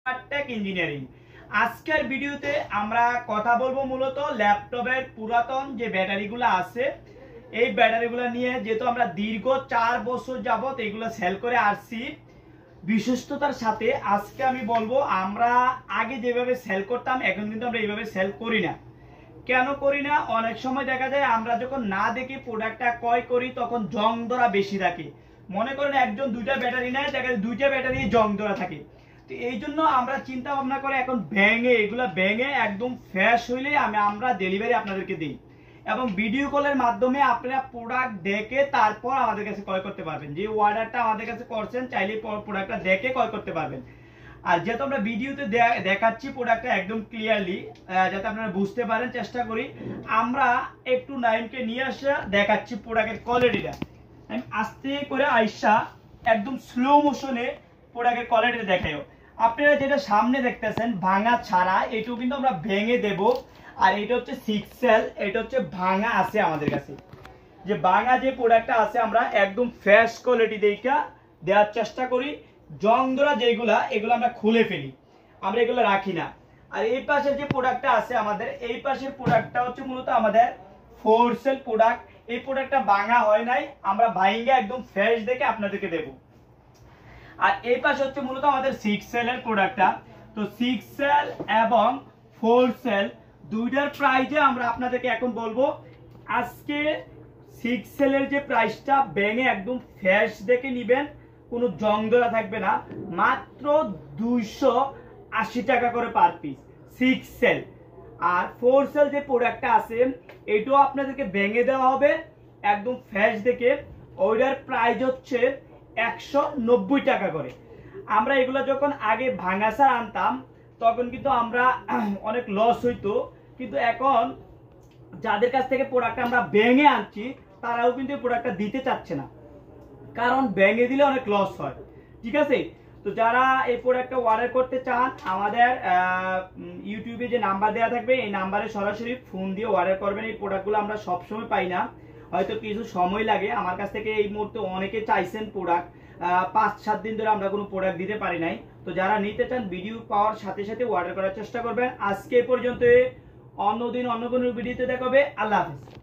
Take engineering. আজকের ভিডিওতে আমরা কথা বলবো মূলত ল্যাপটপের পুরাতন যে ব্যাটারিগুলো আছে এই ব্যাটারিগুলো নিয়ে, যেহেতু আমরা দীর্ঘ 4 বছর যাবত এগুলো সেল করে আসছি বিশ্বস্ততার সাথে। আজকে আমি বলবো আমরা আগে যেভাবে সেল করতাম এখন কিন্তু আমরা এইভাবে সেল করি না। কেন করি না? অনেক সময় দেখা যায় আমরা যখন না দেখি প্রোডাক্টটা ক্রয় করি তখন জং ধরা বেশি থাকে। মনে করেন একজন দুইটা ব্যাটারি নেয়, দেখা যায় দুইটা ব্যাটারি জং ধরা থাকে। তো এই জন্য আমরা চিন্তা ভাবনা করে এখন এগুলা ভেঙে একদম ফ্রেশ হইলে আমরা ডেলিভারি আপনাদেরকে দিই, এবং ভিডিও কলের মাধ্যমে আপনারা প্রোডাক্ট দেখে তারপর আমাদের কাছে ক্রয় করতে পারবেন। যে অর্ডারটা আমাদের কাছে করছেন চাইলে প্রোডাক্টটা দেখে ক্রয় করতে পারবেন। আর যেহেতু আমরা ভিডিওতে দেখাচ্ছি প্রোডাক্টটা একদম ক্লিয়ারলি, যাতে আপনারা বুঝতে পারেন, চেষ্টা করি আমরা একটু নাইমকে নিয়ে আসা দেখাচ্ছি প্রোডাক্টের কোয়ালিটিটা। আমি আস্তে করে আইসা একদম স্লো মোশনে প্রোডাক্টের কোয়ালিটি দেখাইও। আপনারা যেটা সামনে দেখতেছেন ভাঙা ছাড়া, এটাও কিন্তু আমরা ভেঙে দেব। আর এটা হচ্ছে 6 সেল, এটা হচ্ছে ভাঙা আছে আমাদের কাছে। যে ভাঙা যে প্রোডাক্টটা আছে আমরা একদম ফ্রেশ কোয়ালিটি দেখা দেওয়ার চেষ্টা করি। জং ধরা যেগুলা এগুলো আমরা খুলে ফেলি, আমরা এগুলো রাখি না। আর এই পাশের যে প্রোডাক্টটা আছে আমাদের, এই পাশের প্রোডাক্টটা হচ্ছে মূলত আমাদের 4 সেল প্রোডাক্ট। এই প্রোডাক্টটা ভাঙা হয় নাই, আমরা ভাঙা একদম ফ্রেশ দেখে আপনাদেরকে দেব। আর এই পাশে হচ্ছে মূলত আমাদের 6 সেলের প্রোডাক্টটা। তো 6 সেল এবং 4 সেল দুইটার প্রাইসে আমরা আপনাদেরকে এখন বলবো। আজকে 6 সেলের যে প্রাইসটা ভেঙে একদম ফ্রেশ দেখে নিবেন, কোনো জং ধরা থাকবে না, মাত্র 280 টাকা করে পার পিস 6 সেল। আর 4 সেল যে প্রোডাক্টটা আছে এটাও আপনাদেরকে ভেঙে দেওয়া হবে একদম ফ্রেশ দেখে, ওইটার প্রাইস হচ্ছে 190 টাকা করে। আমরা এগুলো যখন আগে ভাঙাসার আনতাম তখন কিন্তু আমরা অনেক লস হইতো, কিন্তু এখন যাদের কাছ থেকে প্রোডাক্টটা আমরা ভেঙে আনছি তারাও কিন্তু প্রোডাক্টটা দিতে চাচ্ছে না, কারণ ভেঙে দিলে অনেক লস হয়। ঠিক আছে? তো যারা এই প্রোডাক্টটা অর্ডার করতে চান আমাদের ইউটিউবে যে নাম্বার দেওয়া থাকবে এই নাম্বারে সরাসরি ফোন দিয়ে অর্ডার করবেন। এই প্রোডাক্টগুলো আমরা সবসময় পাই না, হয়তো কিছু সময় লাগে। আমার কাছ থেকে এই মুহূর্তে অনেকে চাইছেন প্রোডাক্ট, 5-7 দিন ধরে আমরা কোনো প্রোডাক্ট দিতে পারি নাই। তো যারা নিতে চান ভিডিও পাওয়ার সাথে সাথে অর্ডার করার চেষ্টা করবেন। আজকে পর্যন্ত, অন্যদিন অন্য কোনো ভিডিওতে দেখা হবে। আল্লাহ হাফেজ।